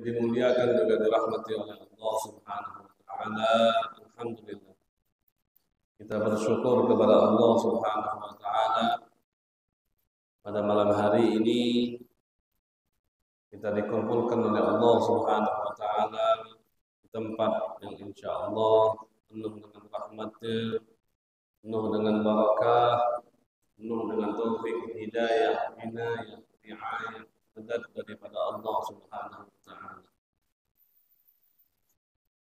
dimuliakan juga dirahmati oleh Allah Subhanahu wa taala. Alhamdulillah. Kita bersyukur kepada Allah Subhanahu wa taala pada malam hari ini kita dikumpulkan oleh Allah Subhanahu wa taala di tempat yang insyaallah penuh dengan rahmat-Nya, penuh dengan barakah, penuh dengan taufik, hidayah, inayah, riayah, madad daripada Allah Subhanahu wa taala.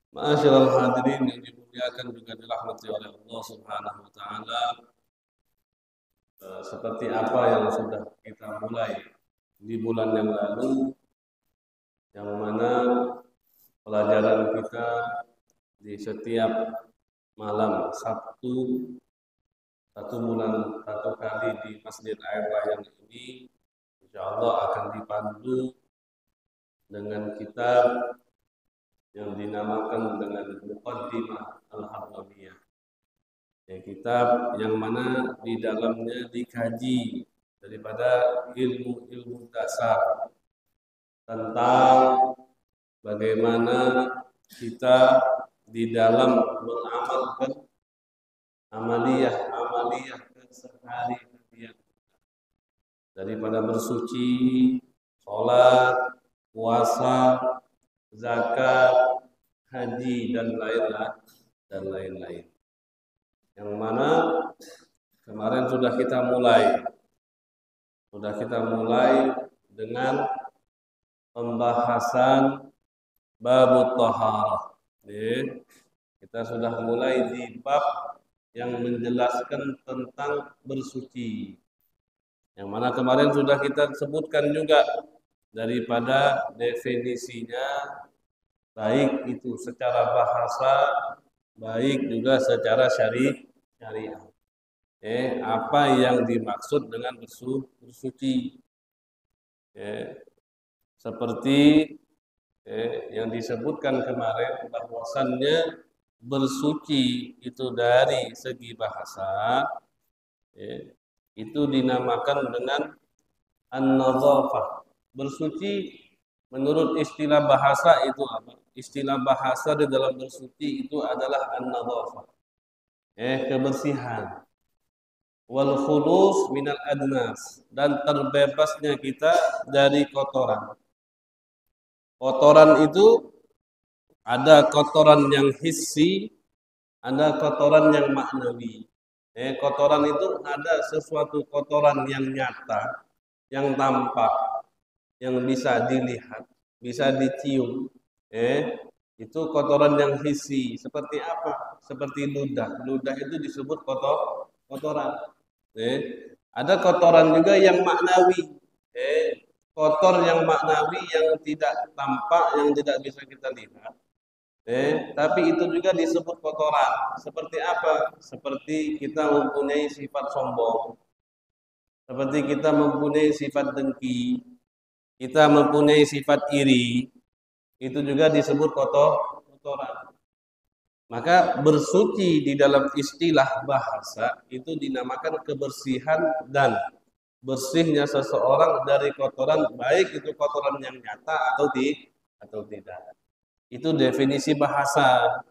Ma'asyiral hadirin yang dimuliakan juga dirahmati oleh Allah Subhanahu wa taala. Seperti apa yang sudah kita mulai di bulan yang lalu, yang mana pelajaran kita di setiap malam Sabtu satu bulan satu kali di Masjid Air Layang ini, insyaallah akan dipandu dengan kitab yang dinamakan dengan Muqaddimah Al-Harramiyah. Ya, kitab yang mana di dalamnya dikaji daripada ilmu-ilmu dasar tentang bagaimana kita di dalam mengamalkan amaliyah keseharian daripada bersuci, sholat, puasa, zakat, haji dan lain-lain. Yang mana kemarin sudah kita mulai dengan pembahasan bab taharah. Kita sudah mulai di bab yang menjelaskan tentang bersuci. Yang mana kemarin sudah kita sebutkan juga daripada definisinya, baik itu secara bahasa, baik juga secara syariah. Apa yang dimaksud dengan bersuci? Seperti yang disebutkan kemarin bahwasannya bersuci itu dari segi bahasa itu dinamakan dengan an-nadzafah. Bersuci menurut istilah bahasa itu apa? Istilah bahasa di dalam bersuci itu adalah an-nadzafah. Kebersihan. Wal khulus minal adnas, dan terbebasnya kita dari kotoran. Kotoran itu ada kotoran yang hissi, ada kotoran yang maknawi. Kotoran itu ada sesuatu kotoran yang nyata, yang tampak, yang bisa dilihat, bisa dicium. Itu kotoran yang hissi. Seperti apa? Seperti ludah. Ludah itu disebut kotoran. Ada kotoran juga yang maknawi. Kotor yang maknawi yang tidak tampak, yang tidak bisa kita lihat. Tapi itu juga disebut kotoran. Seperti apa? Seperti kita mempunyai sifat sombong. Seperti kita mempunyai sifat dengki. Kita mempunyai sifat iri. Itu juga disebut kotoran. Maka bersuci di dalam istilah bahasa itu dinamakan kebersihan dan bersihnya seseorang dari kotoran, baik itu kotoran yang nyata atau tidak. Itu definisi bahasa.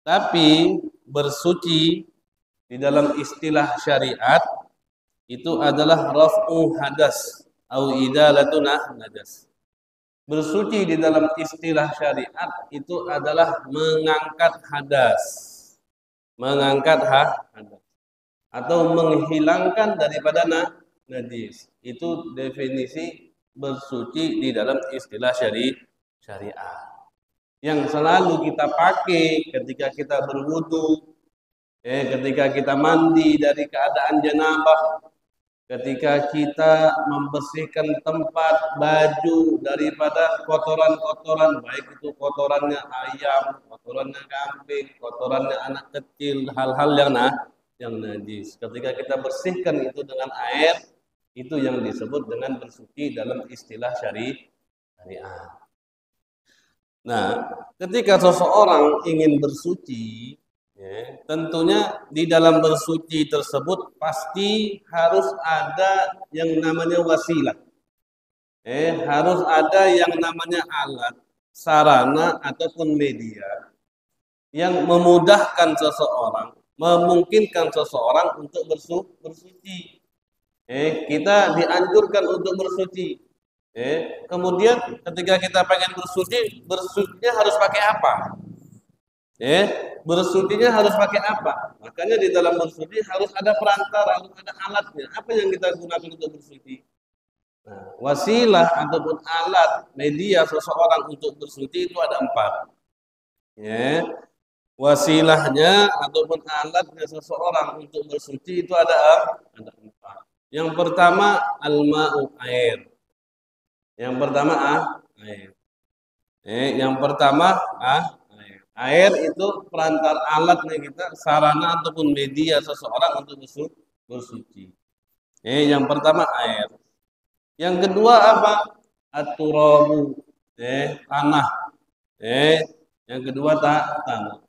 Tapi bersuci di dalam istilah syariat itu adalah raf'u hadas au idalatun najas. Bersuci di dalam istilah syariat itu adalah mengangkat hadas. Mengangkat hadas. Atau menghilangkan daripada najis. Itu definisi bersuci di dalam istilah syariat. Yang selalu kita pakai ketika kita berwudu, ketika kita mandi dari keadaan janabah, ketika kita membersihkan tempat, baju daripada kotoran-kotoran, baik itu kotorannya ayam, kotorannya kambing, kotorannya anak kecil, hal-hal yang najis. Ketika kita bersihkan itu dengan air, itu yang disebut dengan bersuci dalam istilah syariat. Nah, ketika seseorang ingin bersuci, tentunya di dalam bersuci tersebut pasti harus ada yang namanya wasilah. Harus ada yang namanya alat, sarana ataupun media yang memudahkan seseorang, memungkinkan seseorang untuk bersuci. Kita dianjurkan untuk bersuci. Kemudian ketika kita pengen bersuci, bersucinya harus pakai apa? Bersucinya harus pakai apa? Makanya di dalam bersuci harus ada perantara, harus ada alatnya. Apa yang kita gunakan untuk bersuci? Nah, wasilah ataupun alat media seseorang untuk bersuci itu ada 4. Ya, wasilahnya ataupun alatnya seseorang untuk bersuci itu ada 4. Yang pertama al-ma'u, air. Yang pertama air. Yang pertama air. Air itu perantara alatnya kita, sarana ataupun media seseorang untuk bersuci. Yang pertama air. Yang kedua apa? At-turabu, tanah. Yang kedua tanah.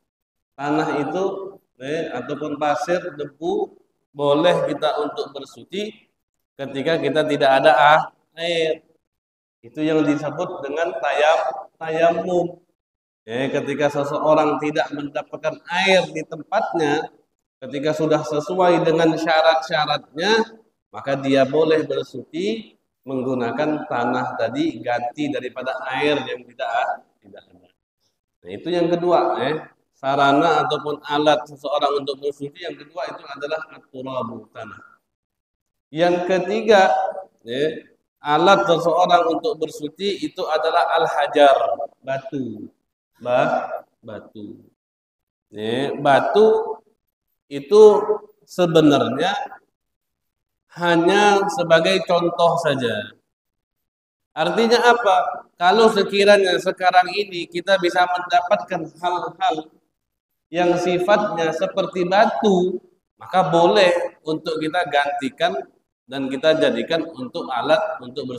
Tanah itu ataupun pasir, debu boleh kita untuk bersuci ketika kita tidak ada air. Itu yang disebut dengan tayamum. Ketika seseorang tidak mendapatkan air di tempatnya, ketika sudah sesuai dengan syarat-syaratnya, maka dia boleh bersuci menggunakan tanah tadi ganti daripada air yang tidak ada. Nah, itu yang kedua, sarana ataupun alat seseorang untuk bersuci yang kedua itu adalah at-turabu, tanah. Yang ketiga, alat seseorang untuk bersuci itu adalah al-hajar, batu. Batu. Batu itu sebenarnya hanya sebagai contoh saja. Artinya apa? Kalau sekiranya sekarang ini kita bisa mendapatkan hal-hal yang sifatnya seperti batu, maka boleh untuk kita gantikan dan kita jadikan untuk alat untuk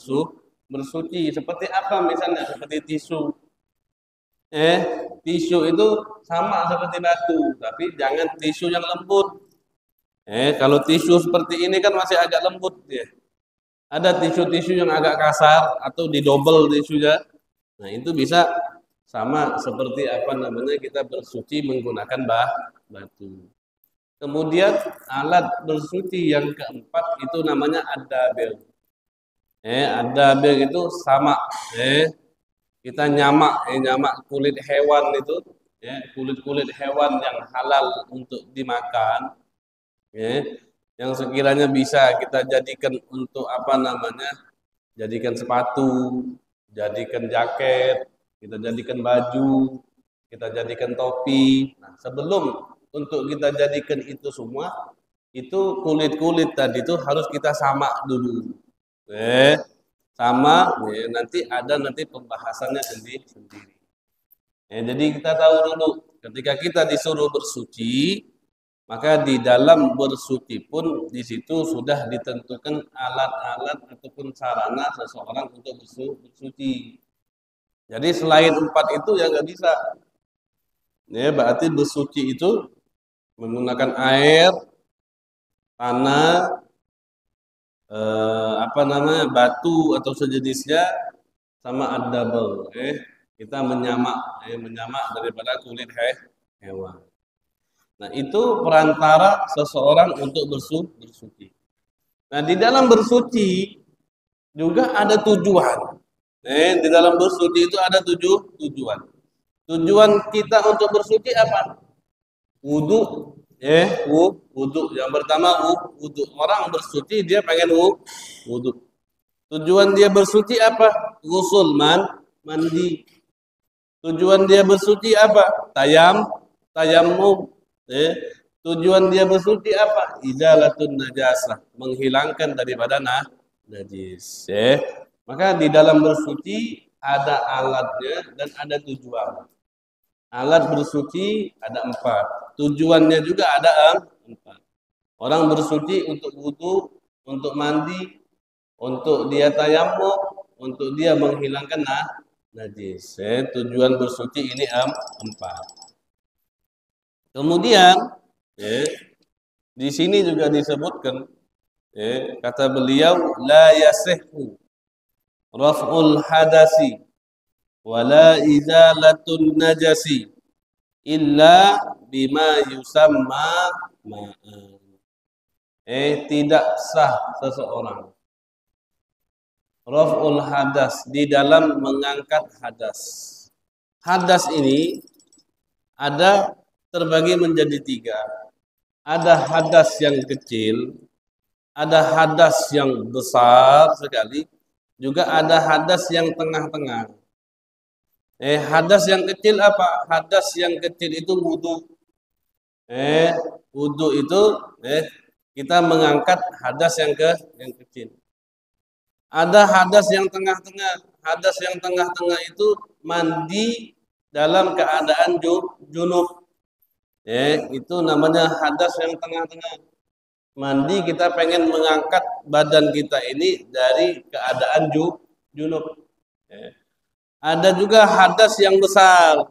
bersuci. Seperti apa misalnya? Seperti tisu. Tisu itu sama seperti batu, tapi jangan tisu yang lembut. Kalau tisu seperti ini kan masih agak lembut ya. Ada tisu-tisu yang agak kasar atau didobel tisunya. Nah, itu bisa sama seperti apa namanya kita bersuci menggunakan batu. Kemudian alat bersuci yang keempat itu namanya ad-dabil. Ad-dabil itu sama. Kita nyamak kulit hewan itu, kulit-kulit hewan yang halal untuk dimakan. Yang sekiranya bisa kita jadikan untuk apa namanya, jadikan sepatu, jadikan jaket, kita jadikan baju, kita jadikan topi. Nah, sebelum untuk kita jadikan itu semua, itu kulit-kulit tadi itu harus kita samak dulu. Sama, nanti ada pembahasannya sendiri. Jadi kita tahu dulu, ketika kita disuruh bersuci, maka di dalam bersuci pun di situ sudah ditentukan alat-alat ataupun sarana seseorang untuk bersuci. Jadi selain 4 itu ya nggak bisa. Berarti bersuci itu menggunakan air, tanah, batu atau sejenisnya, sama ad-dabal. Kita menyamak daripada kulit hewan. Nah, itu perantara seseorang untuk bersuci. Nah, di dalam bersuci juga ada tujuan. Di dalam bersuci itu ada tujuan. Tujuan kita untuk bersuci apa? Wudu. Wudu. Yang pertama wudu. Orang bersuci dia pengen wudu. Tujuan dia bersuci apa? Ghusl, mandi. Tujuan dia bersuci apa? Tayammum. Tujuan dia bersuci apa? Izalatun najasah, menghilangkan daripada najis. Maka di dalam bersuci ada alatnya dan ada tujuan. Alat bersuci ada 4. Tujuannya juga ada 4. Orang bersuci untuk wudu, untuk mandi, untuk dia tayammum, untuk dia menghilangkan najis. Tujuan bersuci ini 4. Kemudian di sini juga disebutkan, kata beliau la yasihhu raf'ul hadasi wala izalatun najasi illa bima yusamma ma'an. Tidak sah seseorang raf'ul hadas di dalam mengangkat hadas. Hadas ini ada terbagi menjadi tiga. Ada hadas yang kecil, ada hadas yang besar sekali, juga ada hadas yang tengah-tengah. Hadas yang kecil apa? Hadas yang kecil itu wudu. Wudu itu kita mengangkat hadas yang kecil. Ada hadas yang tengah-tengah. Hadas yang tengah-tengah itu mandi dalam keadaan junub. Itu namanya hadas yang tengah-tengah. Mandi kita pengen mengangkat badan kita ini dari keadaan junub. Ada juga hadas yang besar.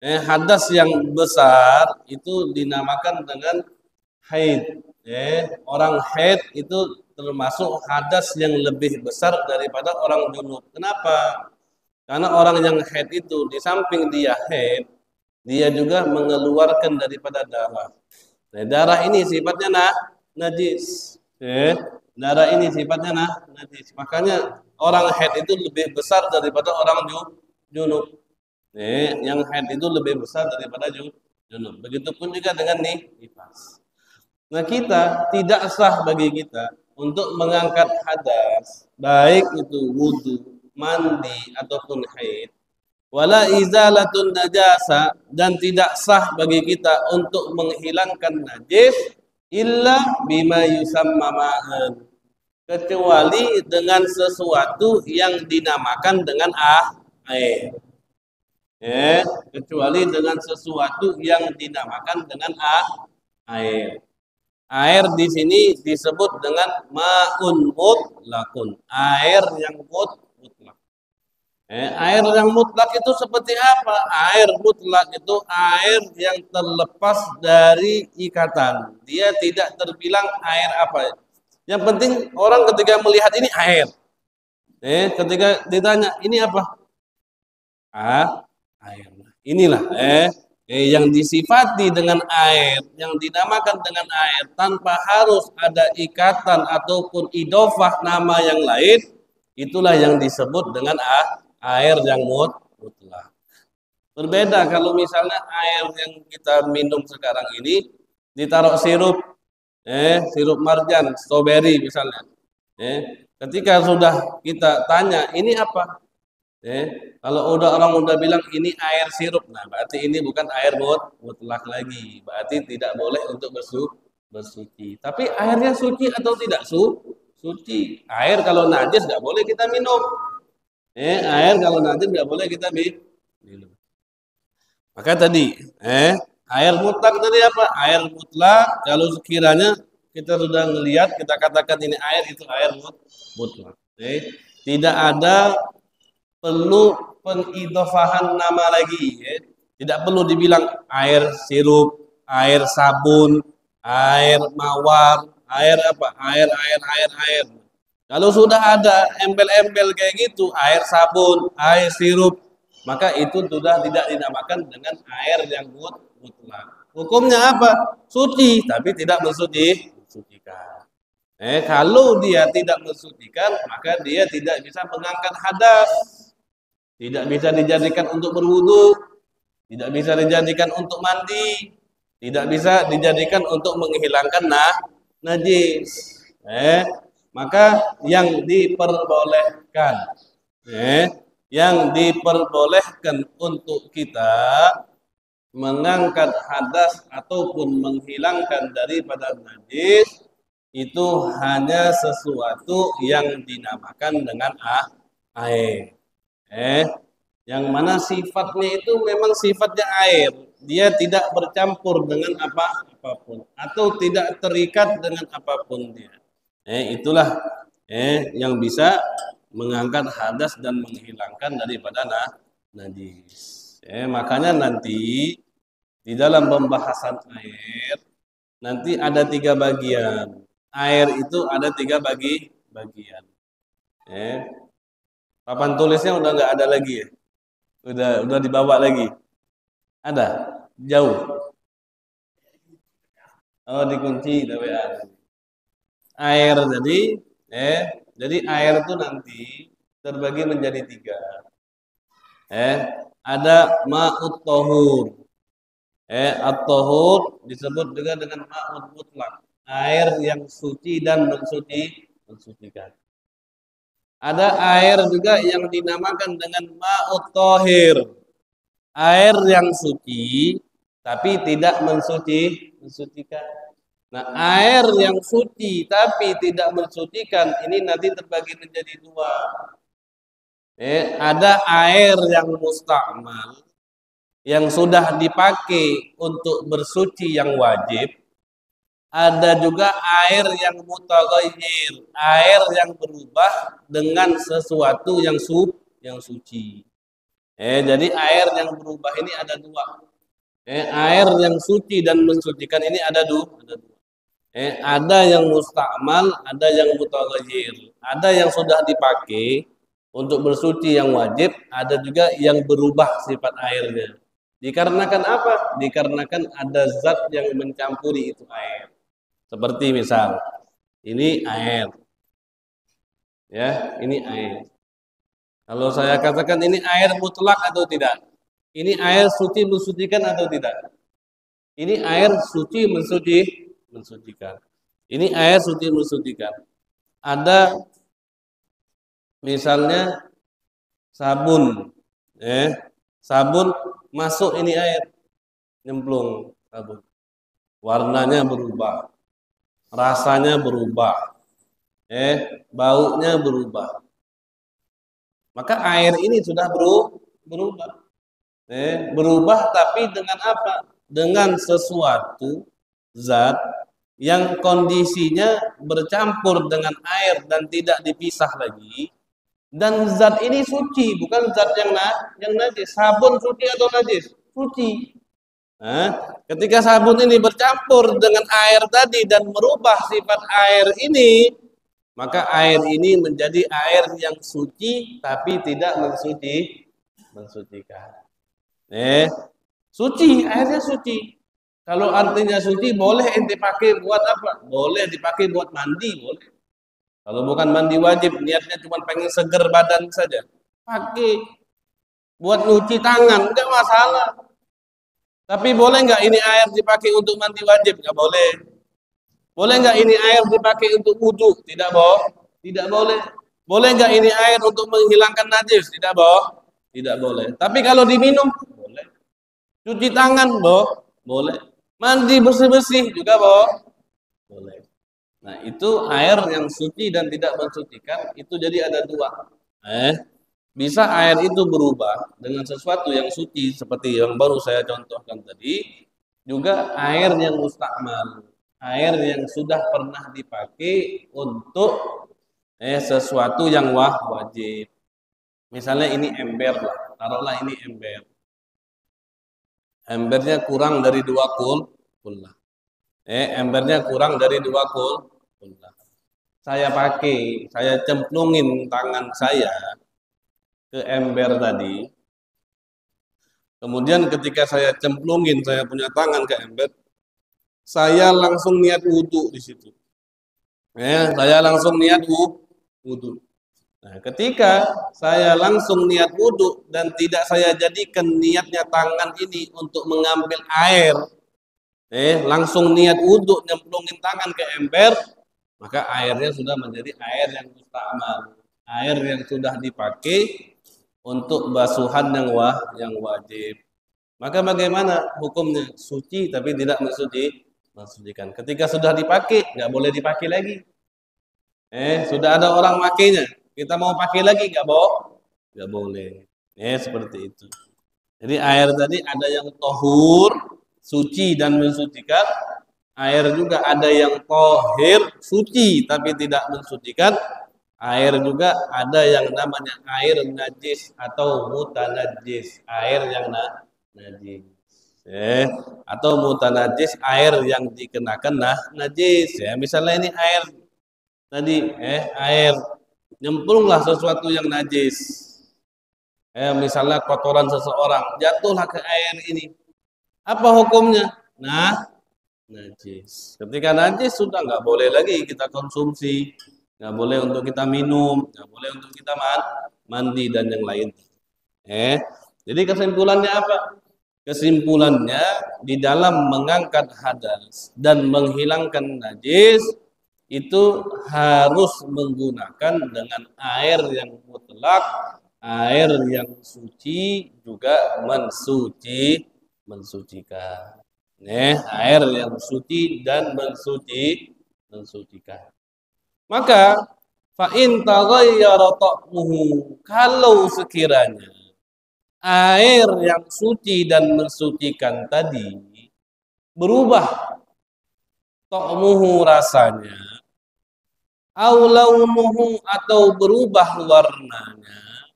Hadas yang besar itu dinamakan dengan haid. Orang haid itu termasuk hadas yang lebih besar daripada orang junub. Kenapa? Karena orang yang haid itu di samping dia haid, dia juga mengeluarkan daripada darah. Nah, darah ini sifatnya najis. Darah ini sifatnya najis. Makanya orang haid itu lebih besar daripada orang junub. Yang haid itu lebih besar daripada junub. Begitupun juga dengan nifas. Nah, kita tidak sah bagi kita untuk mengangkat hadas, baik itu wudu, mandi ataupun haid. Wala izalatun najasa, dan tidak sah bagi kita untuk menghilangkan najis illa bima yusamma ma'an, kecuali dengan sesuatu yang dinamakan dengan air. Kecuali dengan sesuatu yang dinamakan dengan air. Air di sini disebut dengan ma'un mutlakun, air yang mutlak. Air yang mutlak itu seperti apa? Air mutlak itu air yang terlepas dari ikatan. Dia tidak terbilang air apa. Yang penting orang ketika melihat ini air. Ketika ditanya ini apa? Air. Inilah yang disifati dengan air, yang dinamakan dengan air tanpa harus ada ikatan ataupun idofah nama yang lain, itulah yang disebut dengan air yang mutlak. Berbeda kalau misalnya air yang kita minum sekarang ini ditaruh sirup, sirup marjan, strawberry misalnya. Ketika sudah kita tanya ini apa? Kalau orang udah bilang ini air sirup, nah berarti ini bukan air mutlak lagi. Berarti tidak boleh untuk bersuci. Tapi airnya suci atau tidak suci? Air kalau najis nggak boleh kita minum. Air kalau najis nggak boleh kita minum. Maka tadi, air mutlak tadi apa? Air mutlak kalau sekiranya kita sudah melihat, kita katakan ini air, itu air mutlak. Tidak ada perlu pengidofahan nama lagi. Tidak perlu dibilang air sirup, air sabun, air mawar, air apa? Air. Kalau sudah ada embel-embel kayak gitu, air sabun, air sirup, maka itu sudah tidak dinamakan dengan air yang mutlak. Hukumnya apa? Suci, tapi tidak mensucikan. Kalau dia tidak mensucikan, maka dia tidak bisa mengangkat hadas. Tidak bisa dijadikan untuk berwudu, tidak bisa dijadikan untuk mandi, tidak bisa dijadikan untuk menghilangkan najis. Maka yang diperbolehkan, untuk kita mengangkat hadas ataupun menghilangkan daripada najis itu hanya sesuatu yang dinamakan dengan air. Yang mana sifatnya itu memang sifatnya air, dia tidak bercampur dengan apapun atau tidak terikat dengan apapun dia. Itulah yang bisa mengangkat hadas dan menghilangkan daripada najis. Makanya nanti di dalam pembahasan air nanti ada 3 bagian. Air itu ada 3 bagian. Papan tulisnya udah nggak ada lagi ya? Udah dibawa lagi. Ada? Jauh. Oh, dikunci tapi ada. Air eh jadi air itu nanti terbagi menjadi tiga. Eh, ada ma'ut tahur. At-tahur disebut juga dengan ma'ut mutlak. Air yang suci dan mensucikan. Ada air juga yang dinamakan dengan ma'ut tahir. Air yang suci tapi tidak mensucikan. Nah, air yang suci tapi tidak mensucikan ini nanti terbagi menjadi dua. Ada air yang musta'mal yang sudah dipakai untuk bersuci yang wajib, ada juga air yang mutaghayyir, air yang berubah dengan sesuatu yang suci. Jadi air yang berubah ini ada dua. Air yang suci dan mensucikan ini ada dua. Ada yang mustakmal, ada yang mutaghayyir. Ada yang sudah dipakai untuk bersuci yang wajib, ada juga yang berubah sifat airnya. Dikarenakan apa? Dikarenakan ada zat yang mencampuri itu air. Seperti misal, ini air. Ya, ini air. Kalau saya katakan ini air mutlak atau tidak? Ini air suci mensucikan atau tidak? Ini air suci mensucikan. Ini air suci mensucikan. Ada misalnya sabun, sabun masuk ini air, nyemplung sabun. Warnanya berubah, rasanya berubah, baunya berubah. Maka air ini sudah berubah. Berubah tapi dengan apa? Dengan sesuatu zat yang kondisinya bercampur dengan air dan tidak dipisah lagi. Dan zat ini suci, bukan zat yang najis. Sabun suci atau najis? Suci. Nah, ketika sabun ini bercampur dengan air tadi dan merubah sifat air ini, maka air ini menjadi air yang suci tapi tidak mensucikan. Suci, airnya suci. Kalau artinya suci, boleh ente pakai buat apa? Boleh dipakai buat mandi, boleh. Kalau bukan mandi wajib, niatnya cuma pengen seger badan saja. Pakai buat nyuci tangan, enggak masalah. Tapi boleh nggak ini air dipakai untuk mandi wajib? Nggak boleh. Boleh nggak ini air dipakai untuk wudhu? Tidak Tidak boleh. Boleh nggak ini air untuk menghilangkan najis? Tidak Tidak boleh. Tapi kalau diminum, boleh. Cuci tangan, boleh. Mandi bersih-bersih juga, boleh. Nah, itu air yang suci dan tidak mensucikan, itu jadi ada dua. Bisa air itu berubah dengan sesuatu yang suci seperti yang baru saya contohkan tadi, juga air yang mustakmal, air yang sudah pernah dipakai untuk sesuatu yang wajib. Misalnya ini ember lah, taruhlah ini ember. Embernya kurang dari 2 kullah. Embernya kurang dari 2 kullah. Saya pakai, saya cemplungin tangan saya ke ember tadi. Kemudian ketika saya cemplungin saya punya tangan ke ember, saya langsung niat wudhu di situ. Saya langsung niat wudhu. Nah, ketika saya langsung niat wudhu dan tidak saya jadikan niatnya tangan ini untuk mengambil air, langsung niat wudhu nyemplungin tangan ke ember, maka airnya sudah menjadi air yang mustakmal, air yang sudah dipakai untuk basuhan yang wajib. Maka bagaimana hukumnya? Suci tapi tidak mensucikan. Ketika sudah dipakai, nggak boleh dipakai lagi. Sudah ada orang makainya, kita mau pakai lagi nggak boleh. Seperti itu. Jadi air tadi ada yang tohur, suci dan mensucikan. Air juga ada yang tohir, suci tapi tidak mensucikan. Air juga ada yang namanya air najis atau mutanajis, air yang najis. Atau mutanajis, air yang dikenakan najis. Misalnya ini air tadi, air nyemplunglah sesuatu yang najis. Misalnya kotoran seseorang jatuhlah ke air ini. Apa hukumnya? Nah, najis. Ketika najis sudah nggak boleh lagi kita konsumsi, nggak boleh untuk kita minum, nggak boleh untuk kita mandi dan yang lain. Jadi kesimpulannya apa? Kesimpulannya di dalam mengangkat hadas dan menghilangkan najis itu harus menggunakan dengan air yang mutlak, air yang suci juga mensucikan. Air yang suci dan mensucikan. Maka fa in taghayyara ta'muhu, kalau sekiranya air yang suci dan mensucikan tadi berubah ta'muhu rasanya, au launuhu atau berubah warnanya,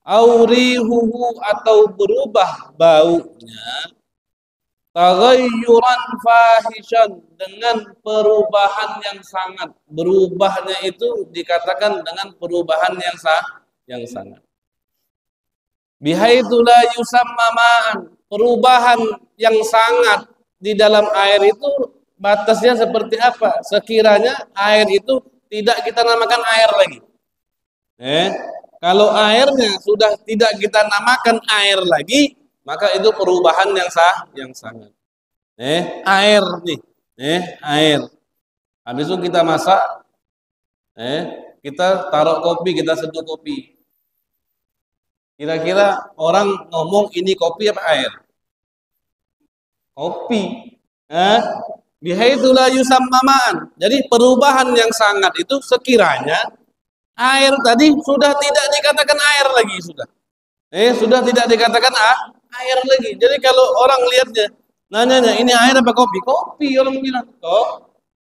au rihuhu atau berubah baunya, taghayyuran fahishan, dengan perubahan yang sangat. Berubahnya itu dikatakan dengan perubahan yang sangat. Bihaitsu la yusamma ma'an, perubahan yang sangat di dalam air itu batasnya seperti apa? Sekiranya air itu tidak kita namakan air lagi. Kalau airnya sudah tidak kita namakan air lagi, maka itu perubahan yang sangat. Air nih, air. Habis itu kita masak, kita taruh kopi, kita seduh kopi. Kira-kira orang ngomong ini kopi apa air? Kopi. Bihaitsu la yusamma ma'an. Jadi perubahan yang sangat itu sekiranya air tadi sudah tidak dikatakan air lagi sudah. Sudah tidak dikatakan air lagi. Jadi kalau orang lihatnya, nanyanya ini air apa kopi? Kopi, orang bilang.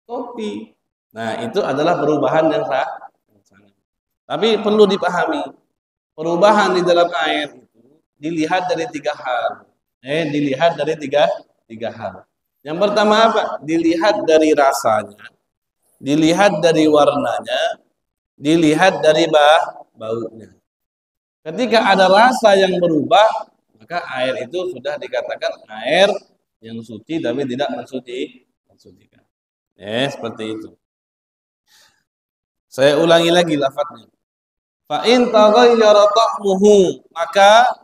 Kopi. Nah, itu adalah perubahan yang sangat. Tapi perlu dipahami, perubahan di dalam air itu dilihat dari tiga hal. Dilihat dari tiga hal. Yang pertama apa? Dilihat dari rasanya, dilihat dari warnanya, dilihat dari baunya. Ketika ada rasa yang berubah, maka air itu sudah dikatakan air yang suci tapi tidak mensucikan. Seperti itu. Saya ulangi lagi lafadznya. Fa in taghayyara ta'muhu, maka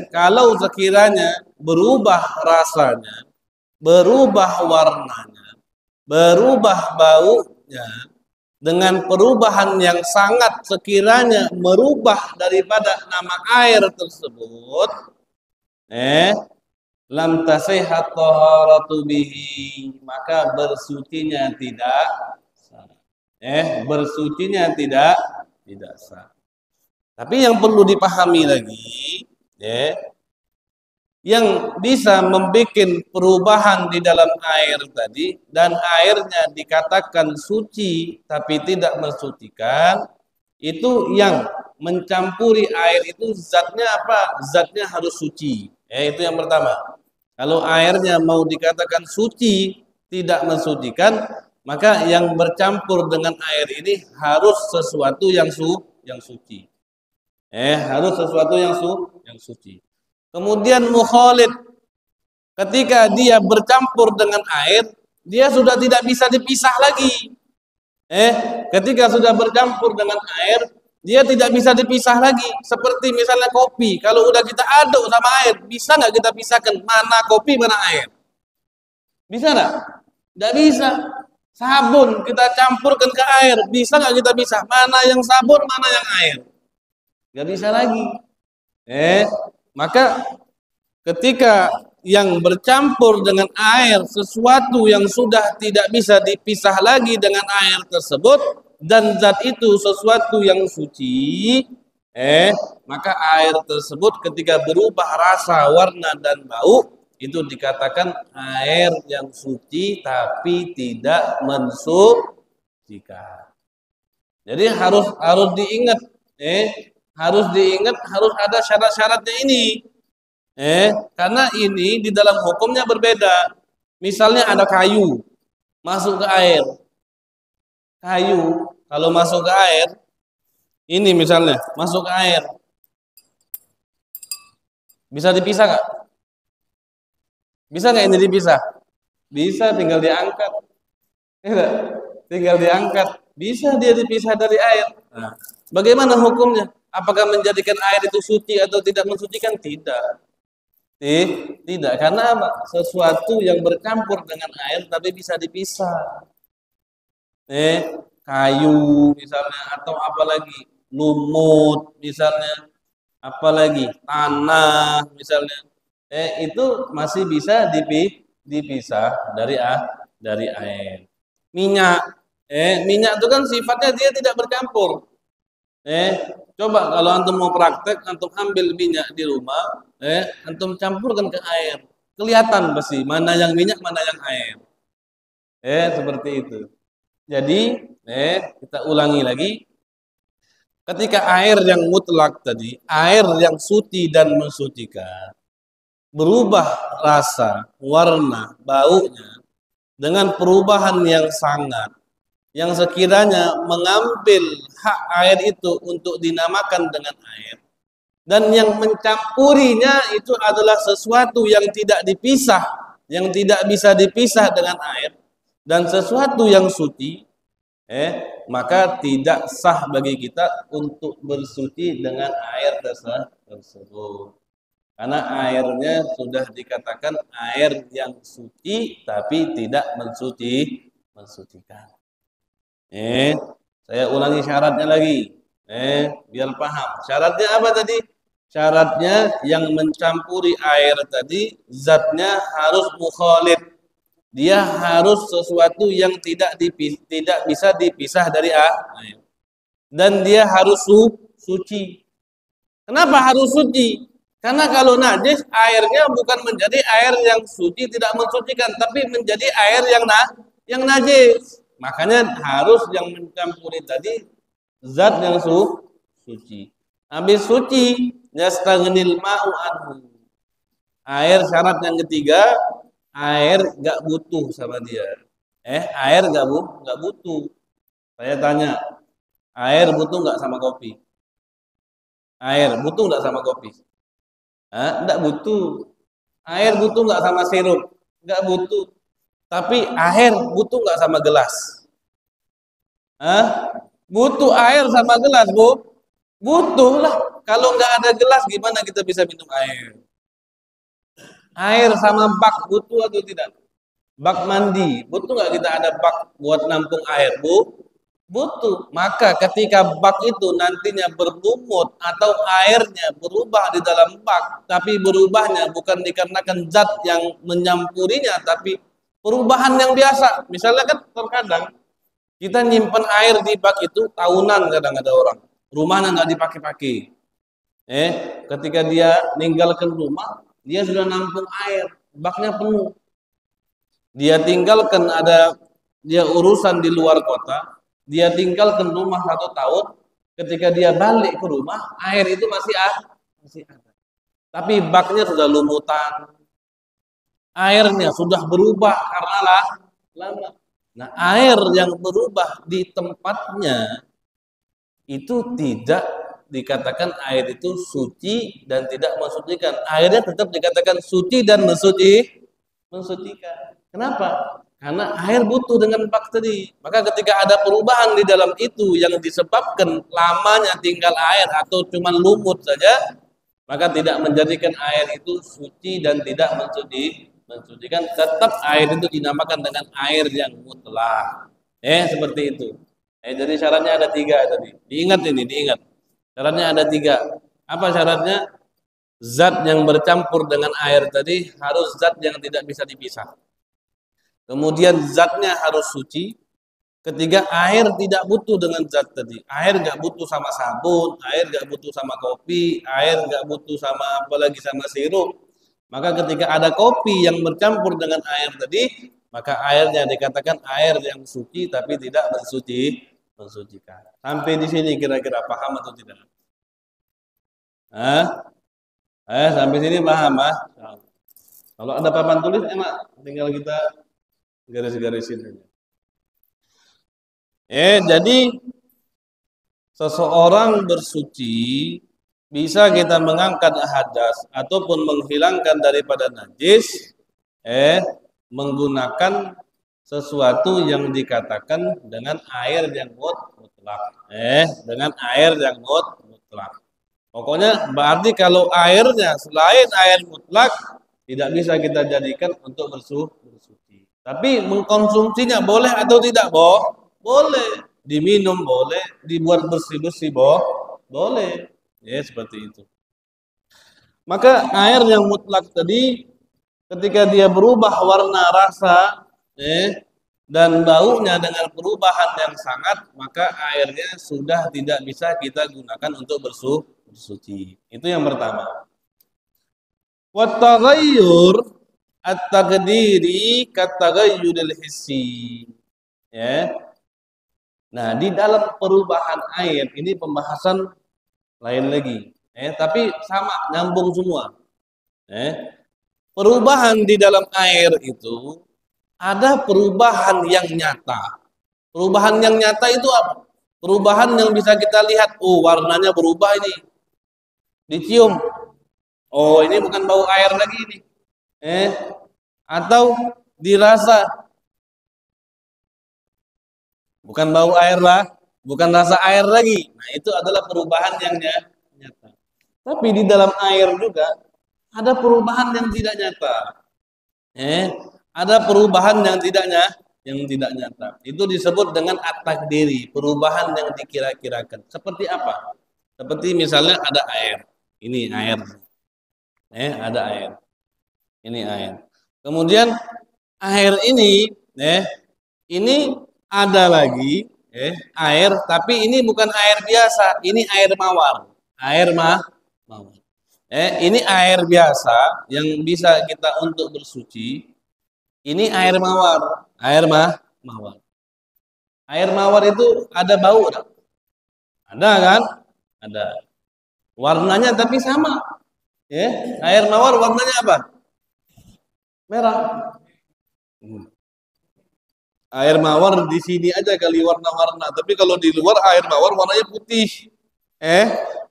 kalau sekiranya berubah rasanya, berubah warnanya, berubah baunya, dengan perubahan yang sangat sekiranya merubah daripada nama air tersebut, lam tasihhat taharatu bihi, maka bersucinya tidak sah. Bersucinya tidak sah. Tapi yang perlu dipahami lagi, yang bisa membuat perubahan di dalam air tadi dan airnya dikatakan suci tapi tidak mensucikan, itu yang mencampuri air itu zatnya apa? Zatnya harus suci. Itu yang pertama. Kalau airnya mau dikatakan suci tidak mensucikan, maka yang bercampur dengan air ini harus sesuatu yang suci. Harus sesuatu yang suci. Kemudian mukhalid, ketika dia bercampur dengan air, dia sudah tidak bisa dipisah lagi. Ketika sudah bercampur dengan air, dia tidak bisa dipisah lagi. Seperti misalnya kopi, kalau udah kita aduk sama air, bisa nggak kita pisahkan mana kopi, mana air? Bisa nggak? Nggak bisa. Sabun kita campurkan ke air, bisa nggak kita pisah mana yang sabun, mana yang air? Nggak bisa lagi. Maka ketika yang bercampur dengan air sesuatu yang sudah tidak bisa dipisah lagi dengan air tersebut dan zat itu sesuatu yang suci, maka air tersebut ketika berubah rasa, warna dan bau itu dikatakan air yang suci tapi tidak mensucikan. Jadi harus diingat, harus ada syarat-syaratnya ini. Karena ini di dalam hukumnya berbeda. Misalnya ada kayu masuk ke air. Kayu kalau masuk ke air, ini misalnya masuk ke air, bisa dipisah nggak? Bisa nggak ini dipisah? Bisa, tinggal diangkat. Tidak, tinggal diangkat. Bisa dia dipisah dari air. Nah, bagaimana hukumnya? Apakah menjadikan air itu suci atau tidak mensucikan? Tidak. Tidak, karena apa? Sesuatu yang bercampur dengan air tapi bisa dipisah. Kayu misalnya atau apalagi lumut misalnya, apalagi tanah misalnya, itu masih bisa dipisah dari air. Minyak, minyak itu kan sifatnya dia tidak bercampur. Coba kalau antum mau praktek, antum ambil minyak di rumah, antum campurkan ke air, kelihatan pasti mana yang minyak, mana yang air. Seperti itu. Jadi, kita ulangi lagi. Ketika air yang mutlak tadi, air yang suci dan mensucikan, berubah rasa, warna, baunya dengan perubahan yang sangat, yang sekiranya mengambil hak air itu untuk dinamakan dengan air, dan yang mencampurinya itu adalah sesuatu yang tidak dipisah, yang tidak bisa dipisah dengan air, dan sesuatu yang suci, maka tidak sah bagi kita untuk bersuci dengan air tersebut. Karena airnya sudah dikatakan air yang suci tapi tidak mensucikan. Saya ulangi syaratnya lagi. Biar paham. Syaratnya apa tadi? Syaratnya yang mencampuri air tadi zatnya harus mukhalid. Dia harus sesuatu yang tidak bisa dipisah dari air. Dan dia harus suci. Kenapa harus suci? Karena kalau najis, airnya bukan menjadi air yang suci, tidak mensucikan, tapi menjadi air yang najis. Makanya harus yang mencampuri tadi zat yang suci. Habis suci, yastaghnil ma'u anhu. Air syarat yang ketiga, air gak butuh sama dia. Air gak butuh. Saya tanya, air butuh nggak sama kopi? Air butuh nggak sama kopi? Nggak butuh. Air butuh nggak sama sirup? Nggak butuh. Tapi air butuh nggak sama gelas? Butuh air sama gelas, Bu? Butuh lah. Kalau nggak ada gelas, gimana kita bisa minum air? Air sama bak butuh atau tidak? Bak mandi, butuh nggak kita ada bak buat nampung air, Bu? Butuh. Maka ketika bak itu nantinya berlumut atau airnya berubah di dalam bak, tapi berubahnya bukan dikarenakan zat yang menyampurinya, tapi perubahan yang biasa. Misalnya kan terkadang kita nyimpen air di bak itu tahunan, kadang ada orang rumahnya nggak dipakai-pakai. Ketika dia meninggalkan rumah, dia sudah nampung air, baknya penuh. Dia tinggalkan dia urusan di luar kota, dia tinggalkan rumah 1 tahun, ketika dia balik ke rumah, air itu masih ada. Tapi baknya sudah lumutan, airnya sudah berubah karena lama. Nah, air yang berubah di tempatnya itu tidak dikatakan air itu suci dan tidak mensucikan. Airnya tetap dikatakan suci dan mensucikan. Kenapa? Karena air butuh dengan bakteri. Maka ketika ada perubahan di dalam itu yang disebabkan lamanya tinggal air atau cuma lumut saja, maka tidak menjadikan air itu suci dan tidak mensucikan. Tetap air itu dinamakan dengan air yang mutlak. Seperti itu. Jadi syaratnya ada 3 tadi. Diingat. Syaratnya ada 3. Apa syaratnya? Zat yang bercampur dengan air tadi harus zat yang tidak bisa dipisah. Kemudian zatnya harus suci. Ketiga, air tidak butuh dengan zat tadi. Air nggak butuh sama sabun, air nggak butuh sama kopi, air nggak butuh sama apalagi sama sirup. Maka ketika ada kopi yang bercampur dengan air tadi, maka airnya dikatakan air yang suci tapi tidak mensucikan. Sampai di sini kira-kira paham atau tidak? Sampai sini paham, Kalau ada papan tulis enak, tinggal kita garis-garisin aja. Jadi seseorang bersuci bisa kita mengangkat hadas ataupun menghilangkan daripada najis menggunakan sesuatu yang dikatakan dengan air yang mutlak. Dengan air yang mutlak. Pokoknya berarti kalau airnya selain air mutlak tidak bisa kita jadikan untuk bersuci. Tapi mengkonsumsinya boleh atau tidak, boleh. Diminum boleh, dibuat bersih-bersih boleh. Ya, seperti itu. Maka air yang mutlak tadi ketika dia berubah warna, rasa, dan baunya dengan perubahan yang sangat, maka airnya sudah tidak bisa kita gunakan untuk bersuci. Itu yang pertama. Wa taghayyur at-taqdiri kataghayyuril hissi. Ya. Nah, di dalam perubahan air ini pembahasan lain lagi. Tapi sama, nyambung semua. Perubahan di dalam air itu ada perubahan yang nyata. Perubahan yang nyata itu apa? Perubahan yang bisa kita lihat. Oh, warnanya berubah ini. Dicium. Oh, ini bukan bau air lagi ini. Atau dirasa. Bukan bau air lah, bukan rasa air lagi. Nah, itu adalah perubahan yang nyata. Tapi di dalam air juga ada perubahan yang tidak nyata. Ada perubahan yang tidak nyata. Itu disebut dengan at-taqdiri, perubahan yang dikira-kirakan. Seperti apa? Seperti misalnya ada air. Ini air. Ada air. Ini air. Kemudian air ini, ini ada lagi air, tapi ini bukan air biasa, ini air mawar. Air mawar. Ini air biasa yang bisa kita untuk bersuci. Ini air mawar. Mawar. Air mawar itu ada bau tak? Ada kan? Ada. Warnanya tapi sama. Air mawar warnanya apa? Merah. Air mawar di sini aja kali warna-warna, tapi kalau di luar air mawar warnanya putih.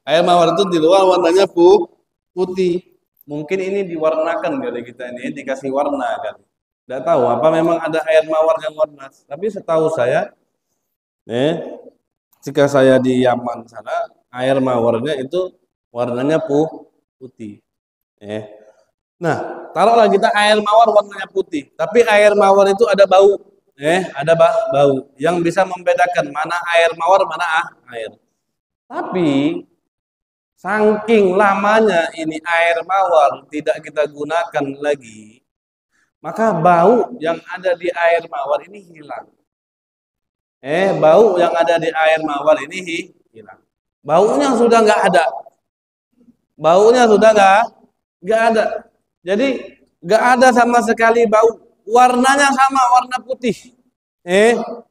Air mawar itu di luar warnanya putih. Mungkin ini diwarnakan kali kita ini, dikasih warna kan. Tidak tahu apa memang ada air mawar yang warna. Tapi setahu saya, jika saya di Yaman sana, air mawarnya itu warnanya putih. Nah, taruhlah kita air mawar warnanya putih, tapi air mawar itu ada bau. Ada bau yang bisa membedakan mana air mawar, mana air. Tapi saking lamanya ini air mawar tidak kita gunakan lagi, maka bau yang ada di air mawar ini hilang. Bau yang ada di air mawar ini hilang. Baunya sudah nggak ada. Baunya sudah nggak ada. Jadi nggak ada sama sekali bau. Warnanya sama, warna putih.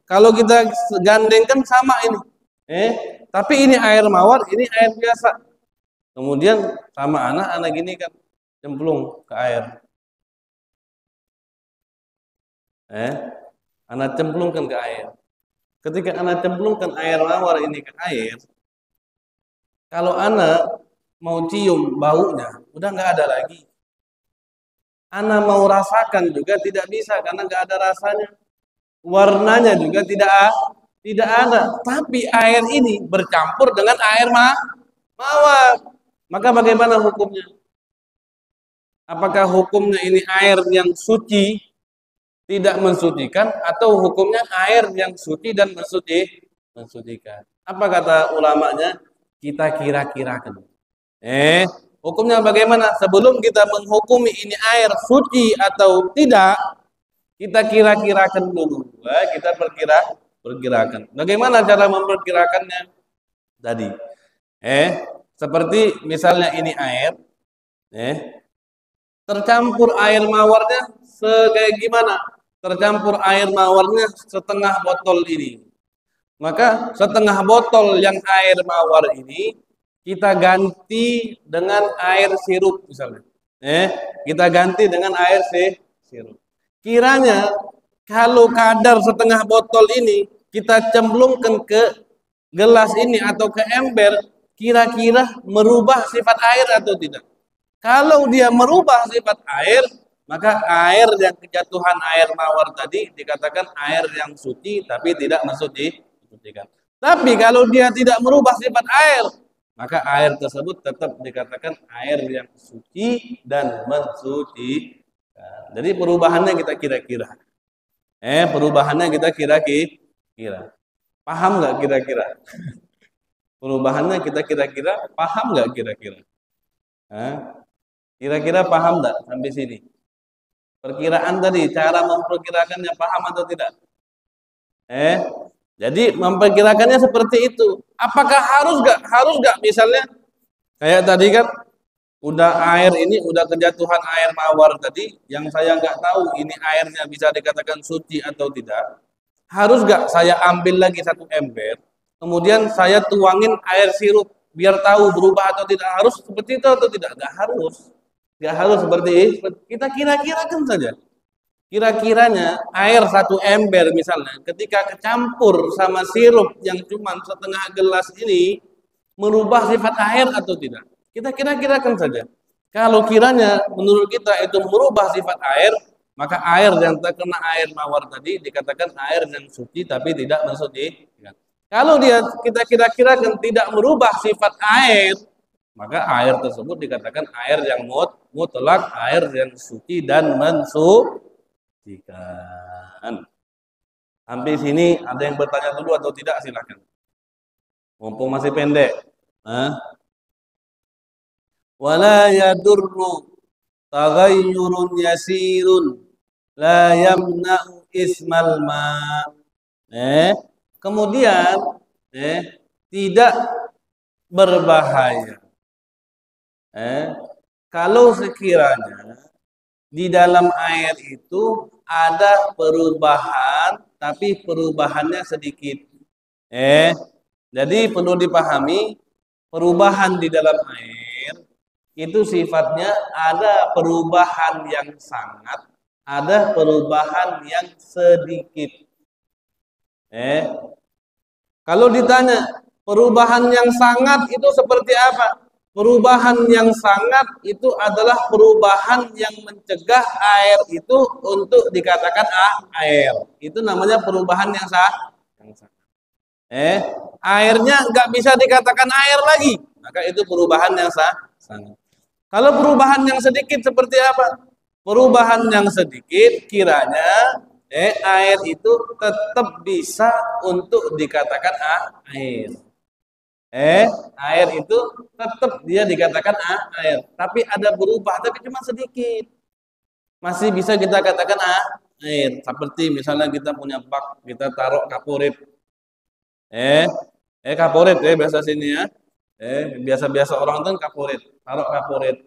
Kalau kita gandengkan sama ini. Tapi ini air mawar, ini air biasa. Kemudian sama anak gini kan cemplung ke air. Anak cemplungkan ke air. Ketika anak cemplungkan air mawar ini ke air, kalau anak mau cium baunya, udah nggak ada lagi. Anak mau rasakan juga tidak bisa karena nggak ada rasanya. Warnanya juga tidak ada. Tapi air ini bercampur dengan air mawar. Maka bagaimana hukumnya? Apakah hukumnya ini air yang suci tidak mensucikan atau hukumnya air yang suci dan mensucikan? Apa kata ulamanya? Kita kira-kirakan. Hukumnya bagaimana? Sebelum kita menghukumi ini air suci atau tidak, kita kira-kirakan dulu. Kita perkirakan. Bagaimana cara memperkirakannya? Tadi. Seperti misalnya ini air. Tercampur air mawarnya kayak gimana? Tercampur air mawarnya setengah botol ini. Maka setengah botol yang air mawar ini kita ganti dengan air sirup misalnya. Kita ganti dengan air sirup. Kiranya kalau kadar setengah botol ini kita cemplungkan ke gelas ini atau ke ember kira-kira merubah sifat air atau tidak. Kalau dia merubah sifat air, maka air yang kejatuhan air mawar tadi dikatakan air yang suci tapi tidak disucikan. Tapi kalau dia tidak merubah sifat air, maka air tersebut tetap dikatakan air yang suci dan mensucikan. Jadi perubahannya kita kira-kira. Perubahannya kita kira-kira. Paham nggak kira-kira? Perubahannya kita kira-kira paham nggak kira-kira? Kira-kira paham nggak sampai sini? Perkiraan tadi, cara memperkirakannya paham atau tidak? Jadi memperkirakannya seperti itu. Apakah harus nggak misalnya kayak tadi kan udah air ini udah kejatuhan air mawar tadi yang saya nggak tahu ini airnya bisa dikatakan suci atau tidak. Harus nggak saya ambil lagi satu ember, kemudian saya tuangin air sirup biar tahu berubah atau tidak? Harus seperti itu atau tidak? Nggak harus. Nggak harus seperti itu. Kita kira-kirakan saja. Kira-kiranya air satu ember misalnya ketika kecampur sama sirup yang cuma setengah gelas ini merubah sifat air atau tidak? Kita kira-kirakan saja. Kalau kiranya menurut kita itu merubah sifat air, maka air yang terkena air mawar tadi dikatakan air yang suci tapi tidak mensucikan. Kalau kita kira-kirakan tidak merubah sifat air, maka air tersebut dikatakan air yang mutlak, air yang suci dan mensucikan. Sampai sini ada yang bertanya dulu atau tidak? Silakan. Mumpung masih pendek. Wala yadurru taghayyurun yasirun la yamna'u ismal ma. Kemudian tidak berbahaya. Kalau sekiranya di dalam air itu ada perubahan, tapi perubahannya sedikit. Jadi perlu dipahami, perubahan di dalam air itu sifatnya ada perubahan yang sangat, ada perubahan yang sedikit. Kalau ditanya perubahan yang sangat itu seperti apa? Perubahan yang sangat itu adalah perubahan yang mencegah air itu untuk dikatakan air. Itu namanya perubahan yang sangat. Airnya nggak bisa dikatakan air lagi, maka itu perubahan yang sangat. Kalau perubahan yang sedikit seperti apa? Perubahan yang sedikit kiranya air itu tetap bisa untuk dikatakan air. Air itu tetap dia dikatakan air, tapi ada berubah tapi cuma sedikit. Masih bisa kita katakan air. Seperti misalnya kita punya bak, kita taruh kaporit. Kaporit biasa sini ya. Biasa-biasa orang tuh kaporit, taruh kaporit.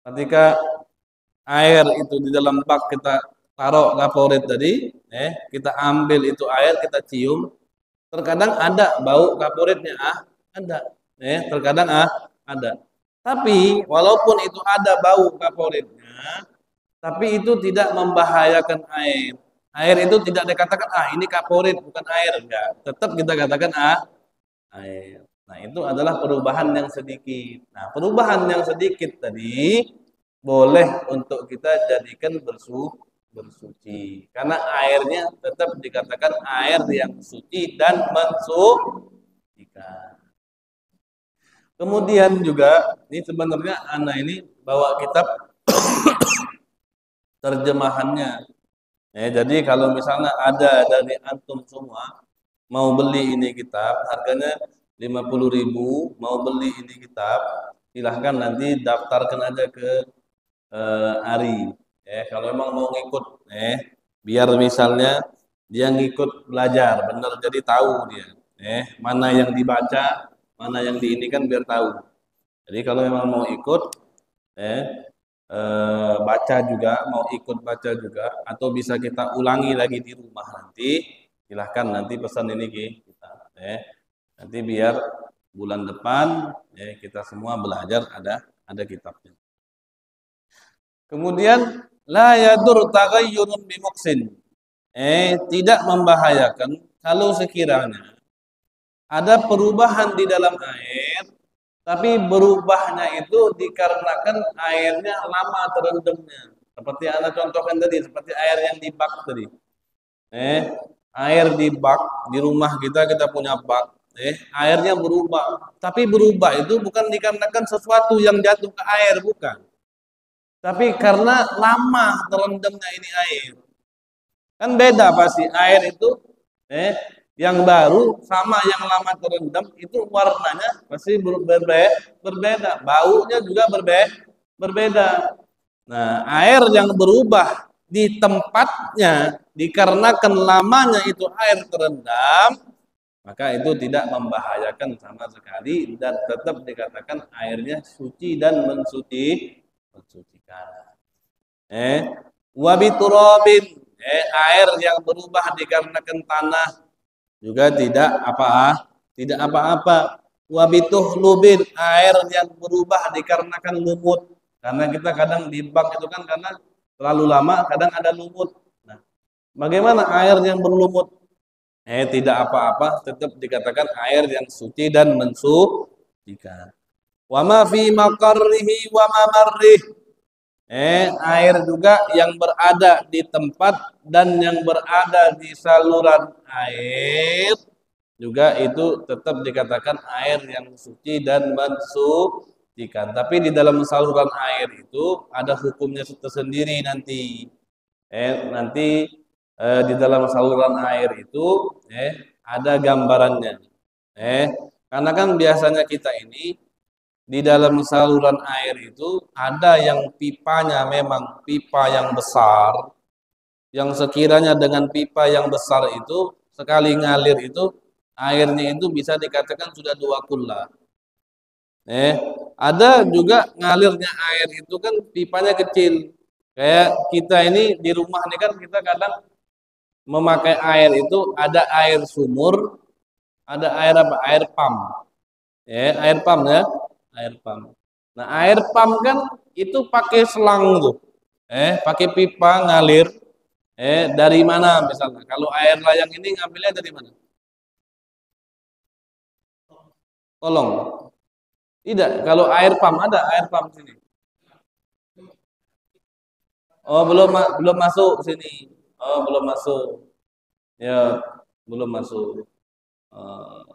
Ketika air itu di dalam bak kita taruh kaporit tadi, kita ambil itu air, kita cium. Terkadang ada bau kaporitnya, ada. Terkadang ada. Tapi walaupun itu ada bau kaporitnya, tapi itu tidak membahayakan air. Air itu tidak dikatakan ini kaporit bukan air, enggak. Tetap kita katakan air. Nah, itu adalah perubahan yang sedikit. Nah, perubahan yang sedikit tadi boleh untuk kita jadikan bersuci karena airnya tetap dikatakan air yang suci dan mensucikan. Kemudian juga ini sebenarnya anak ini bawa kitab terjemahannya. Jadi kalau misalnya ada dari antum semua mau beli ini kitab harganya 50.000, mau beli ini kitab silahkan nanti daftarkan aja ke Ari. Kalau emang mau ngikut, biar misalnya dia ngikut belajar, benar jadi tahu dia, mana yang dibaca, mana yang diinikan biar tahu. Jadi kalau memang mau ikut, baca juga, mau ikut baca juga, atau bisa kita ulangi lagi di rumah nanti, silahkan nanti pesan ini kita, nanti biar bulan depan kita semua belajar ada kitabnya. Kemudian la yadur taghayyurun bimuksin. Tidak membahayakan kalau sekiranya ada perubahan di dalam air, tapi berubahnya itu dikarenakan airnya lama terendamnya. Seperti Anda contohkan tadi, seperti air yang di bak tadi. Air di bak, di rumah kita punya bak. Airnya berubah. Tapi berubah itu bukan dikarenakan sesuatu yang jatuh ke air, bukan. Tapi karena lama terendamnya ini air. Kan beda pasti air itu yang baru sama yang lama terendam itu warnanya pasti berbeda, baunya juga berbeda. Nah, air yang berubah di tempatnya dikarenakan lamanya itu air terendam, maka itu tidak membahayakan sama sekali dan tetap dikatakan airnya suci dan mensucikan. Wabiturobin, air yang berubah dikarenakan tanah juga tidak apa-apa. Wabituhlubin, air yang berubah dikarenakan lumut. Karena kita kadang di bak itu kan karena terlalu lama kadang ada lumut. Nah, bagaimana air yang berlumut? Tidak apa-apa, tetap dikatakan air yang suci dan mensucikan. Wa ma fi maqarrihi wa mamarrih. Air juga yang berada di tempat dan yang berada di saluran air juga itu tetap dikatakan air yang suci dan mensucikan. Tapi di dalam saluran air itu ada hukumnya tersendiri nanti. Nanti di dalam saluran air itu ada gambarannya. Karena kan biasanya kita ini di dalam saluran air itu ada yang pipanya memang pipa yang besar, yang sekiranya dengan pipa yang besar itu sekali ngalir itu airnya itu bisa dikatakan sudah 2 kula. Ada juga ngalirnya air itu kan pipanya kecil. Kayak kita ini di rumah ini kan kita kadang memakai air itu ada air sumur, ada air apa? Air pump. Air pump ya. Air pump. Nah, air pump kan itu pakai selang tuh. Pakai pipa ngalir. Dari mana misalnya? Kalau air layang ini ngambilnya dari mana? Kolong. Tidak, kalau air pump ada air pump sini. Oh, belum masuk sini. Oh, belum masuk. Ya, belum masuk. Uh,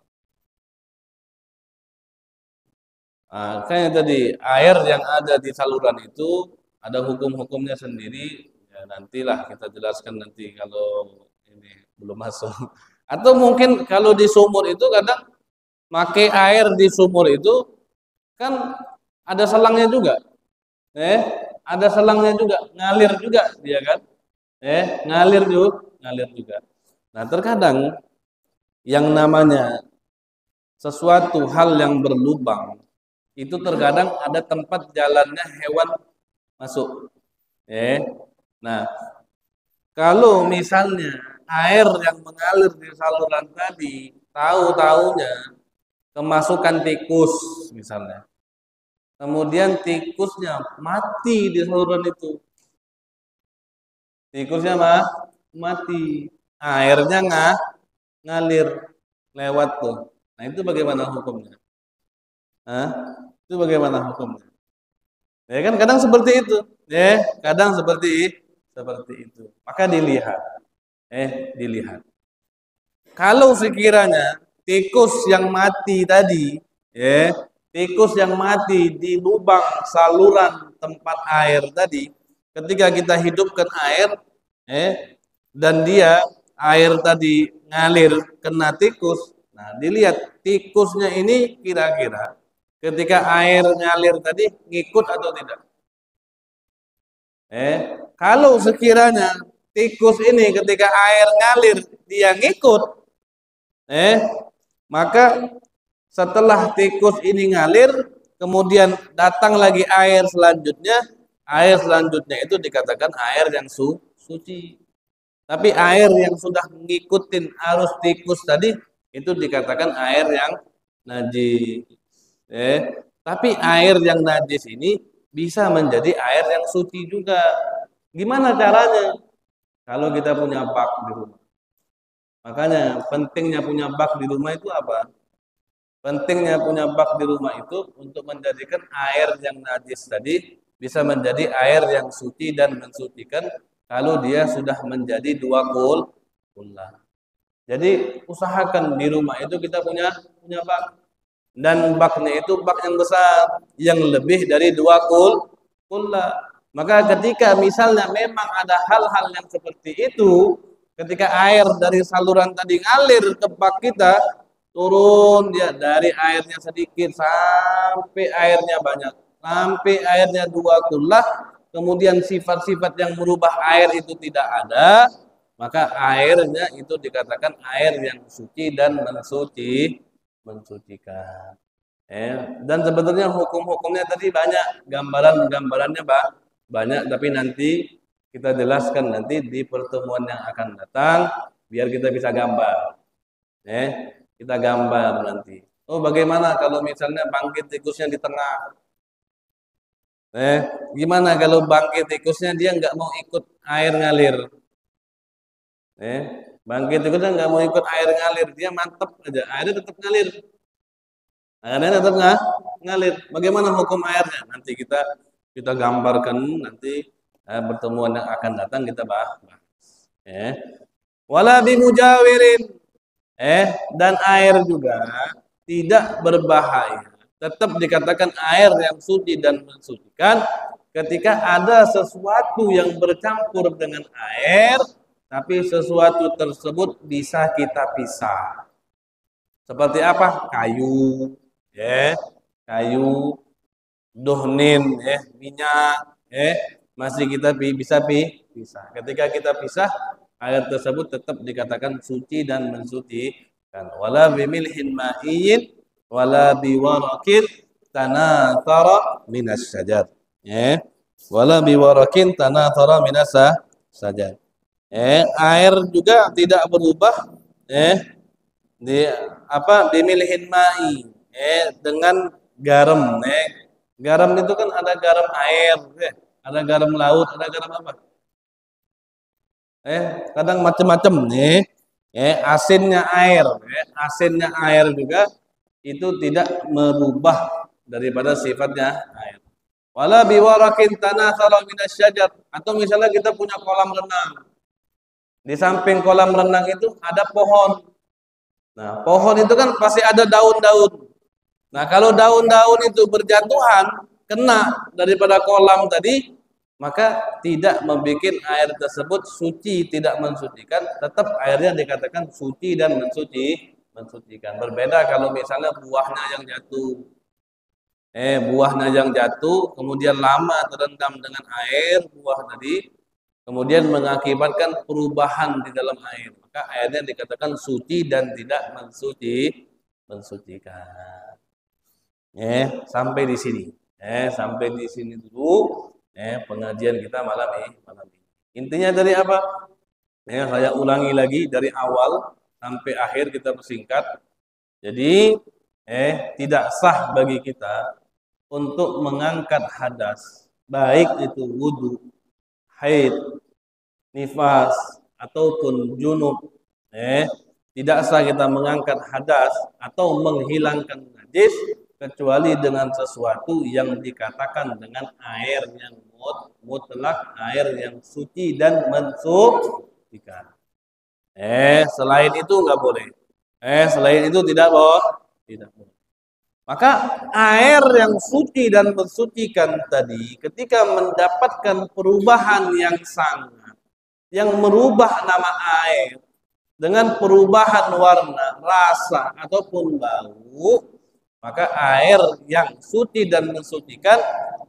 Kayaknya tadi air yang ada di saluran itu ada hukum-hukumnya sendiri. Ya, nantilah kita jelaskan nanti kalau ini belum masuk. Atau mungkin kalau di sumur itu kadang pakai air di sumur itu kan ada selangnya juga. Ada selangnya juga, ngalir juga dia kan. Ngalir juga. Nah, terkadang yang namanya sesuatu hal yang berlubang itu terkadang ada tempat jalannya hewan masuk. Nah, kalau misalnya air yang mengalir di saluran tadi, tahu-taunya kemasukan tikus misalnya. Kemudian tikusnya mati di saluran itu. Tikusnya mati. Airnya ngalir lewat tuh. Nah, itu bagaimana hukumnya? Itu bagaimana hukumnya? Ya kan kadang seperti itu. Kadang seperti itu. Maka dilihat. Dilihat. Kalau sekiranya tikus yang mati tadi, tikus yang mati di lubang saluran tempat air tadi, ketika kita hidupkan air, dan dia air tadi ngalir kena tikus, nah dilihat tikusnya ini kira-kira ketika air ngalir tadi ngikut atau tidak? Kalau sekiranya tikus ini ketika air ngalir dia ngikut, maka setelah tikus ini ngalir, kemudian datang lagi air selanjutnya itu dikatakan air yang suci. Tapi air yang sudah ngikutin arus tikus tadi itu dikatakan air yang najis. Tapi air yang najis ini bisa menjadi air yang suci juga. Gimana caranya? Kalau kita punya bak di rumah. Makanya pentingnya punya bak di rumah itu apa? Pentingnya punya bak di rumah itu untuk menjadikan air yang najis tadi bisa menjadi air yang suci dan mensucikan kalau dia sudah menjadi dua kullah. Jadi usahakan di rumah itu kita punya bak, dan baknya itu bak yang besar yang lebih dari dua kullah. Maka ketika misalnya memang ada hal-hal yang seperti itu, ketika air dari saluran tadi ngalir ke bak kita, turun dia dari airnya sedikit sampai airnya banyak, sampai airnya dua kullah, kemudian sifat-sifat yang merubah air itu tidak ada, maka airnya itu dikatakan air yang suci dan mensucikan. Dan sebetulnya hukum-hukumnya tadi banyak, gambaran-gambarannya banyak, tapi nanti kita jelaskan nanti di pertemuan yang akan datang, biar kita bisa gambar. Kita gambar nanti. Oh, bagaimana kalau misalnya bangkit tikusnya di tengah? Gimana kalau bangkit tikusnya dia nggak mau ikut air ngalir? Bangkit tikusnya nggak mau ikut air ngalir, dia mantep aja, airnya tetap ngalir. Airnya tetap ngalir. Bagaimana hukum airnya? Nanti kita gambarkan nanti pertemuan yang akan datang kita bahas. Wala bimujawirin. Dan air juga tidak berbahaya. Tetap dikatakan air yang suci dan mensucikan ketika ada sesuatu yang bercampur dengan air, tapi sesuatu tersebut bisa kita pisah. Seperti apa? Kayu, kayu, duhnin, minyak, masih kita bisa pisah. Ketika kita pisah, air tersebut tetap dikatakan suci dan mensucikan. Wala bimilhin ma'in, wala biwarakin tanathara minas syajar. Wala biwarakin tanathara minas syajar. Air juga tidak berubah, di bimilhin ma'i, dengan garam. Garam itu kan ada garam air, ada garam laut, ada garam apa? Kadang macam-macam nih. Asinnya air juga itu tidak merubah daripada sifatnya air. Wala biwarakin tanathara minasyajar, atau misalnya kita punya kolam renang. Di samping kolam renang itu ada pohon. Nah, pohon itu kan pasti ada daun-daun. Nah, kalau daun-daun itu berjatuhan, kena daripada kolam tadi, maka tidak membuat air tersebut suci, tidak mensucikan, tetap airnya dikatakan suci dan mensucikan. Berbeda kalau misalnya buahnya yang jatuh. Buahnya yang jatuh, kemudian lama terendam dengan air, buah tadi, kemudian mengakibatkan perubahan di dalam air. Maka airnya dikatakan suci dan tidak mensucikan. Sampai di sini. Sampai di sini dulu pengajian kita malam ini. Intinya dari apa? Saya ulangi lagi dari awal sampai akhir kita persingkat. Jadi tidak sah bagi kita untuk mengangkat hadas, baik itu wudu, haid, nifas ataupun junub. Tidak sah kita mengangkat hadas atau menghilangkan najis kecuali dengan sesuatu yang dikatakan dengan air yang mutlak, air yang suci dan mensucikan. Selain itu nggak boleh. Selain itu tidak boleh. Maka air yang suci dan mensucikan tadi ketika mendapatkan perubahan yang sangat, yang merubah nama air dengan perubahan warna, rasa ataupun bau, maka air yang suci dan mensucikan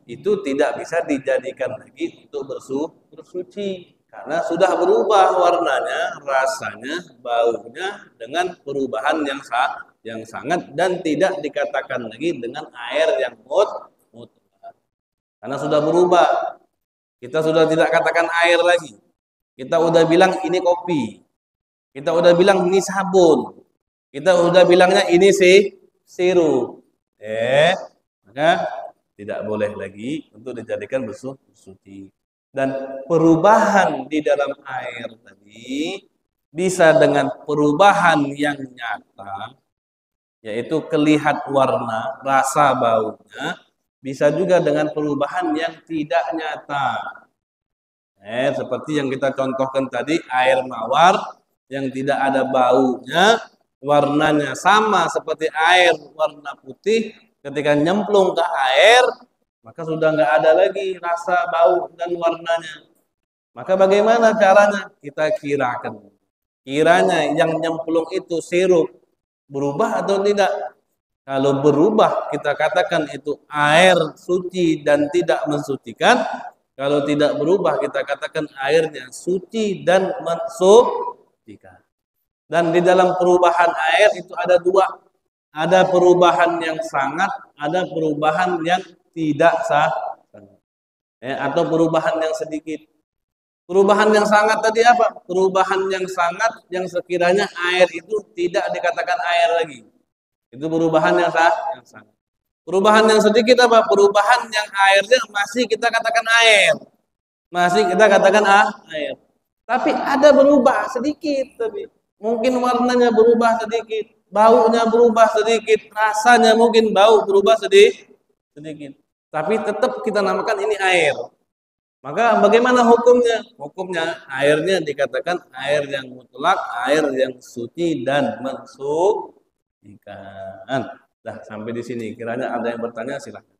itu tidak bisa dijadikan lagi untuk bersuci karena sudah berubah warnanya, rasanya, baunya dengan perubahan yang sangat dan tidak dikatakan lagi dengan air yang mutlak. Karena sudah berubah. Kita sudah tidak katakan air lagi. Kita udah bilang ini kopi. Kita udah bilang ini sabun. Kita udah bilangnya ini sirup. Maka tidak boleh lagi untuk dijadikan bersuci. Dan perubahan di dalam air tadi bisa dengan perubahan yang nyata, yaitu kelihat warna, rasa baunya, bisa juga dengan perubahan yang tidak nyata. Seperti yang kita contohkan tadi, air mawar yang tidak ada baunya, warnanya sama seperti air warna putih, ketika nyemplung ke air, maka sudah nggak ada lagi rasa bau dan warnanya. Maka bagaimana caranya? Kita kirakan. Kiranya yang nyemplung itu sirup berubah atau tidak? Kalau berubah, kita katakan itu air suci dan tidak mensucikan. Kalau tidak berubah, kita katakan airnya suci dan mensucikan. Dan di dalam perubahan air itu ada dua. Ada perubahan yang sangat, ada perubahan yang tidak sah. Atau perubahan yang sedikit. Perubahan yang sangat tadi apa? Perubahan yang sangat yang sekiranya air itu tidak dikatakan air lagi. Itu perubahan yang sangat. Perubahan yang sedikit apa? Perubahan yang airnya masih kita katakan air. Masih kita katakan air. Tapi ada berubah sedikit tapi mungkin warnanya berubah sedikit, baunya berubah sedikit, rasanya mungkin bau berubah sedikit. Tapi tetap kita namakan ini air. Maka bagaimana hukumnya? Hukumnya airnya dikatakan air yang mutlak, air yang suci dan mensucikan. Dah sampai di sini. Kiranya ada yang bertanya, silakan.